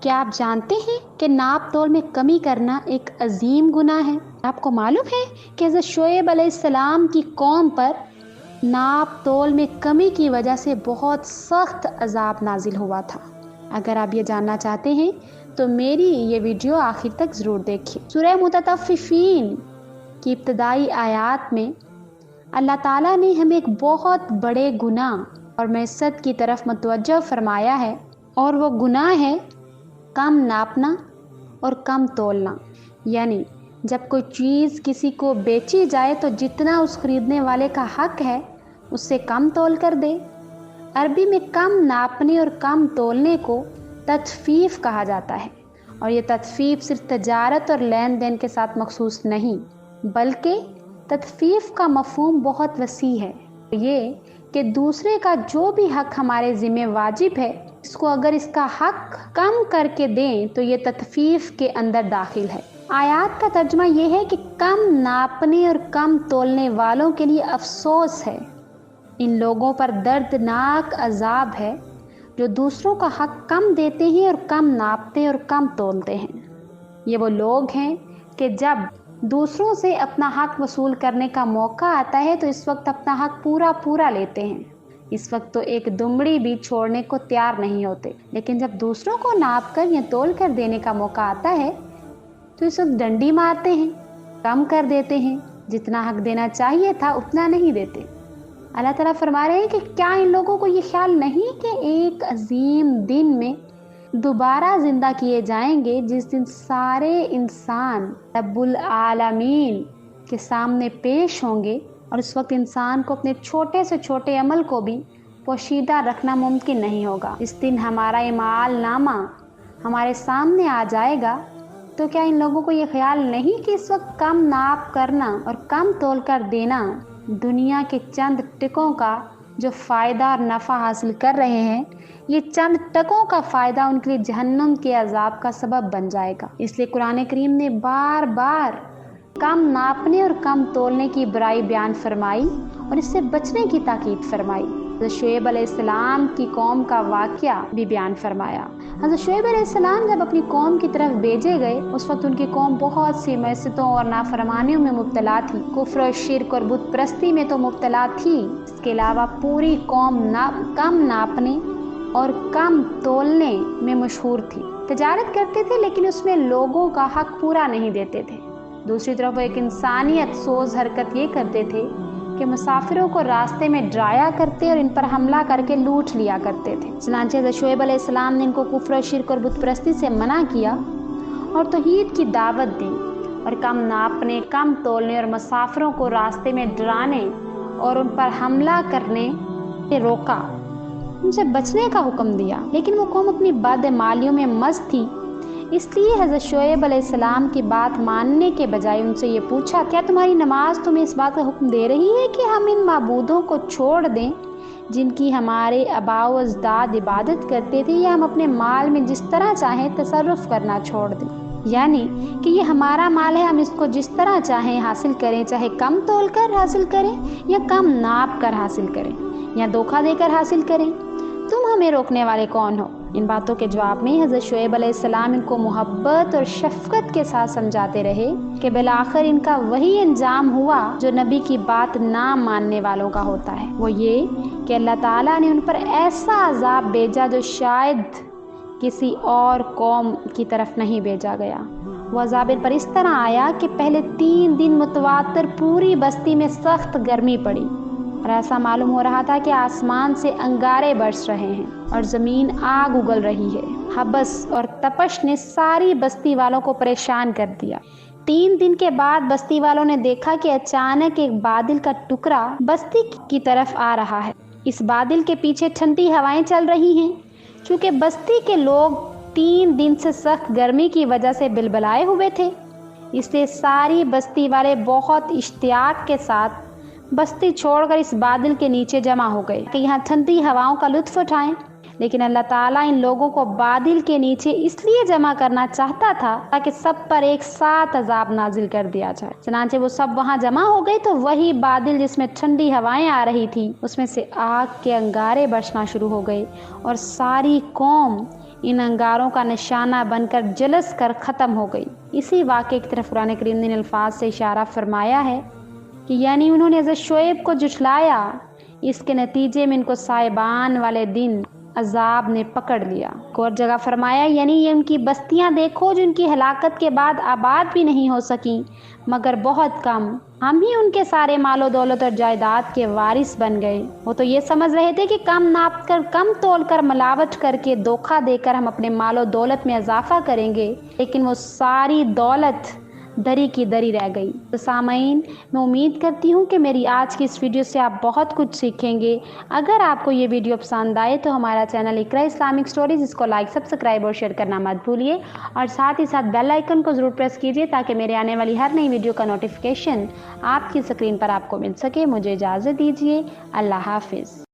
کیا آپ جانتے ہیں کہ ناپ تول میں کمی کرنا ایک عظیم گناہ ہے؟ آپ کو معلوم ہے کہ حضرت شعیب علیہ السلام کی قوم پر ناپ تول میں کمی کی وجہ سے بہت سخت عذاب نازل ہوا تھا۔ اگر آپ یہ جاننا چاہتے ہیں تو میری یہ ویڈیو آخر تک ضرور دیکھیں۔ سورہ مطففین کی ابتدائی آیات میں اللہ تعالیٰ نے ہمیں ایک بہت بڑے گناہ اور معصیت کی طرف متوجہ فرمایا ہے، اور وہ گناہ ہے کم ناپنا اور کم تولنا۔ یعنی جب کوئی چیز کسی کو بیچی جائے تو جتنا اس خریدنے والے کا حق ہے اس سے کم تول کر دے۔ عربی میں کم ناپنے اور کم تولنے کو تطفیف کہا جاتا ہے، اور یہ تطفیف صرف تجارت اور لین دین کے ساتھ مخصوص نہیں، بلکہ تطفیف کا مفہوم بہت وسیع ہے۔ یہ کہ دوسرے کا جو بھی حق ہمارے ذمہ واجب ہے، اس کو اگر اس کا حق کم کر کے دیں تو یہ تطفیف کے اندر داخل ہے۔ آیات کا ترجمہ یہ ہے کہ کم ناپنے اور کم تولنے والوں کے لیے افسوس ہے، ان لوگوں پر دردناک عذاب ہے جو دوسروں کا حق کم دیتے ہیں اور کم ناپتے اور کم تولتے ہیں۔ یہ وہ لوگ ہیں کہ جب دوسروں سے اپنا حق وصول کرنے کا موقع آتا ہے تو اس وقت اپنا حق پورا لیتے ہیں۔ اس وقت تو ایک دمڑی بھی چھوڑنے کو تیار نہیں ہوتے، لیکن جب دوسروں کو ناپ کر یا تول کر دینے کا موقع آتا ہے تو اس وقت ڈنڈی مارتے ہیں، کم کر دیتے ہیں، جتنا حق دینا چاہیے تھا اتنا نہیں دیتے۔ اللہ تعالیٰ فرما رہے ہیں کہ کیا ان لوگوں کو یہ خیال نہیں کہ ایک عظیم دن میں دوبارہ زندہ کیے جائیں گے، جس دن سارے انسان رب العالمین کے سامنے پیش ہوں گے، اور اس وقت انسان کو اپنے چھوٹے سے چھوٹے عمل کو بھی پوشیدہ رکھنا ممکن نہیں ہوگا۔ اس دن ہمارا اعمال نامہ ہمارے سامنے آ جائے گا، تو کیا ان لوگوں کو یہ خیال نہیں کہ اس وقت کم ناپ کرنا اور کم تول کر دینا دنیا کے چند ٹکوں کا جو فائدہ اور نفع حاصل کر رہے ہیں، یہ چند ٹکوں کا فائدہ ان کے لیے جہنم کے عذاب کا سبب بن جائے گا۔ اس لیے قرآن کریم نے بار بار کم ناپنے اور کم تولنے کی برائی بیان فرمائی اور اس سے بچنے کی تاکید فرمائی۔ حضرت شعیب علیہ السلام کی قوم کا واقعہ بھی بیان فرمایا۔ حضرت شعیب علیہ السلام جب اپنی قوم کی طرف بھیجے گئے، اس وقت ان کی قوم بہت سی معصیتوں اور نافرمانیوں میں مبتلا تھی، کفر و شرک اور بت پرستی میں تو مبتلا تھی، اس کے علاوہ پوری قوم کم ناپنے اور کم تولنے میں مشہور تھی۔ تجارت کرتے تھے لیکن اس میں لوگوں کا حق پورا نہیں دیتے تھے۔ دوسری طرف وہ ایک انسانیت سوز حرکت یہ کرتے تھے کہ مسافروں کو راستے میں ڈرایا کرتے اور ان پر حملہ کر کے لوٹ لیا کرتے تھے۔ چنانچہ حضرت شعیب علیہ السلام نے ان کو کفر و شرک اور بت پرستی سے منع کیا اور توحید کی دعوت دی، اور کم ناپنے، کم تولنے اور مسافروں کو راستے میں ڈرانے اور ان پر حملہ کرنے سے روکا، ان سے بچنے کا حکم دیا۔ لیکن وہ قوم اپنی بدعمالیوں میں مست تھی، اس لیے حضرت شعیب علیہ السلام کی بات ماننے کے بجائے ان سے یہ پوچھا، کیا تمہاری نماز تمہیں اس بات کا حکم دے رہی ہے کہ ہم ان معبودوں کو چھوڑ دیں جن کی ہمارے آباء و اجداد عبادت کرتے تھے، یا ہم اپنے مال میں جس طرح چاہیں تصرف کرنا چھوڑ دیں؟ یعنی کہ یہ ہمارا مال ہے، ہم اس کو جس طرح چاہیں حاصل کریں، چاہے کم تول کر حاصل کریں یا کم ناپ کر حاصل کریں یا دھوکہ دے کر حاصل کریں، تم ہمیں روکنے والے کون ہو؟ ان باتوں کے جواب میں حضرت شعیب علیہ السلام ان کو محبت اور شفقت کے ساتھ سمجھاتے رہے کہ بالآخر ان کا وہی انجام ہوا جو نبی کی بات نہ ماننے والوں کا ہوتا ہے، وہ یہ کہ اللہ تعالیٰ نے ان پر ایسا عذاب بھیجا جو شاید کسی اور قوم کی طرف نہیں بھیجا گیا۔ وہ عذاب پر اس طرح آیا کہ پہلے 3 دن متواتر پوری بستی میں سخت گرمی پڑی، اور ایسا معلوم ہو رہا تھا کہ آسمان سے انگارے برس رہے ہیں اور زمین آگ اگل رہی ہے۔ حبس اور تپش نے ساری بستی والوں کو پریشان کر دیا۔ 3 دن کے بعد بستی والوں نے دیکھا کہ اچانک ایک بادل کا ٹکڑا بستی کی طرف آ رہا ہے۔ اس بادل کے پیچھے ٹھنڈی ہوائیں چل رہی ہیں۔ چونکہ بستی کے لوگ 3 دن سے سخت گرمی کی وجہ سے بلبلائے ہوئے تھے، اس لیے ساری بستی والے بہت اشتیاق کے ساتھ بستی چھوڑ کر اس بادل کے نیچے جمع ہو گئے کہ یہاں ٹھنڈی ہواؤں کا لطف اٹھائیں۔ لیکن اللہ تعالیٰ ان لوگوں کو بادل کے نیچے اس لیے جمع کرنا چاہتا تھا تاکہ سب پر ایک ساتھ عذاب نازل کر دیا جائے۔ چنانچہ وہ سب وہاں جمع ہو گئے تو وہی بادل جس میں ٹھنڈی ہوائیں آ رہی تھی، اس میں سے آگ کے انگارے برسنا شروع ہو گئے، اور ساری قوم ان انگاروں کا نشانہ بن کر جلس کر ختم ہو گئی۔ اسی واقعے کی طرف قرآن کریم نے ان الفاظ سے اشارہ فرمایا ہے کہ یعنی انہوں نے حضرت شعیب کو جھٹلایا، اس کے نتیجے میں ان کو صائبان والے دن عذاب نے پکڑ لیا۔ اور جگہ فرمایا یعنی یہ ان کی بستیاں دیکھو جو ان کی ہلاکت کے بعد آباد بھی نہیں ہو سکیں مگر بہت کم، ہم ہی ان کے سارے مال و دولت اور جائیداد کے وارث بن گئے۔ وہ تو یہ سمجھ رہے تھے کہ کم ناپ کر، کم تول کر، ملاوٹ کر کے، دھوکہ دے کر ہم اپنے مال و دولت میں اضافہ کریں گے، لیکن وہ ساری دولت دری کی دری رہ گئی۔ تو سامعین، میں امید کرتی ہوں کہ میری آج کی اس ویڈیو سے آپ بہت کچھ سیکھیں گے۔ اگر آپ کو یہ ویڈیو پسند آئے تو ہمارا چینل اقرا اسلامک سٹوریز، اس کو لائک، سبسکرائب اور شیئر کرنا مت بھولیے، اور ساتھ ہی ساتھ بیل آئیکن کو ضرور پریس کیجیے تاکہ میرے آنے والی ہر نئی ویڈیو کا نوٹیفیکیشن آپ کی اسکرین پر آپ کو مل سکے۔ مجھے اجازت دیجیے، اللہ حافظ۔